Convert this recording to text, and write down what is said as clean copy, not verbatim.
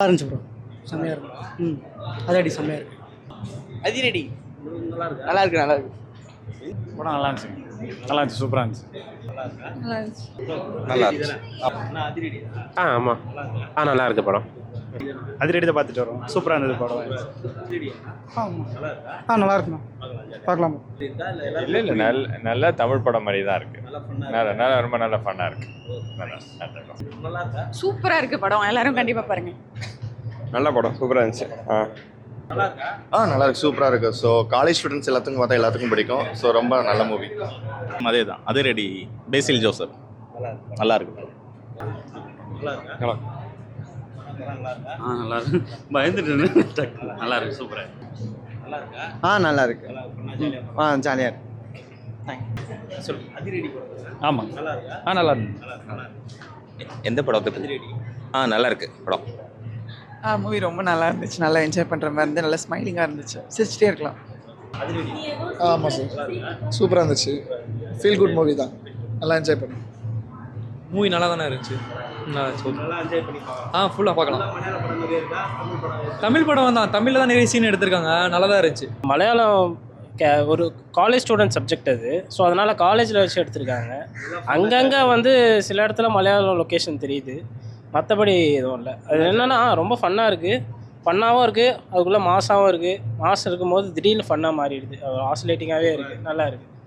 நல்லா இருந்துச்சு ப்ரோ. செம்மையாக இருக்கும். அதடி செம்மையாக இருக்கு. அதிரடி நல்லா இருக்கு நல்லா இருக்கு. படம் நல்லா இருந்துச்சு. நல்லா இருந்துச்சு, சூப்பராக இருந்துச்சு. நல்லா இருந்துச்சு. ஆமாம். நல்லா இருக்கு படம். அதிரடி தான் பார்த்துட்டு வரோம். சூப்பராக இருந்தது படம். நல்லா இருக்குண்ணா, பார்க்கலாம். இல்லை இல்லை நல்ல தமிழ் படம் மாதிரி தான் இருக்கு. நல்லா ரொம்ப நல்ல ஃபன்னாக இருக்கு. சூப்பராக இருக்கு படம், எல்லாரும் கண்டிப்பாக பாருங்க. நல்ல படம், சூப்பராக இருந்துச்சு. நல்லா இருக்கு, சூப்பராக இருக்கு. ஸோ காலேஜ் ஸ்டூடெண்ட்ஸ் எல்லாத்துக்கும் பார்த்தா எல்லாத்துக்கும் பிடிக்கும். ஸோ ரொம்ப நல்ல மூவி. அதே தான் அதிரடி. பேசில் ஜோசப் நல்லா இருக்கு. நல்லா இருக்கு. பயந்துட்டு நல்லா இருக்கு, சூப்பராக. நல்லா இருக்கு. ஜாலியாக இருக்கு. ஆமாம். நல்லா இருக்கு. எந்த படத்துக்கு? நல்லா இருக்கு படம். மூவி ரொம்ப நல்லா இருந்துச்சு. நல்லா என்ஜாய் பண்ணுற மாதிரி இருந்து, நல்லா ஸ்மைலிங்காக இருந்துச்சு. சிரிச்சிட்டே இருக்கலாம். ஆமாம் சார், சூப்பராக இருந்துச்சு. ஃபீல் குட் மூவி தான், நல்லா என்ஜாய் பண்ணேன். மூவி நல்லா தானே இருந்துச்சு. ஃபுல்லாக பார்க்கலாம். தமிழ் படம் தான், தமிழில் தான் நிறைய சீன் எடுத்திருக்காங்க. நல்லா தான் இருந்துச்சு. மலையாளம் ஒரு காலேஜ் ஸ்டூடெண்ட் சப்ஜெக்ட் அது. ஸோ அதனால் காலேஜில் வச்சு எடுத்திருக்காங்க. அங்கங்கே வந்து சில இடத்துல மலையாளம் லொக்கேஷன் தெரியுது, மற்றபடி எதுவும் இல்லை. அது என்னென்னா ரொம்ப ஃபன்னாக இருக்குது, ஃபன்னாகவும் இருக்குது, அதுக்குள்ளே மாசாகவும் இருக்குது. மாஸ் இருக்கும்போது திடீர்னு ஃபன்னாக மாறிடுது, ஆசிலேட்டிங்காகவே இருக்குது, நல்லா இருக்குது.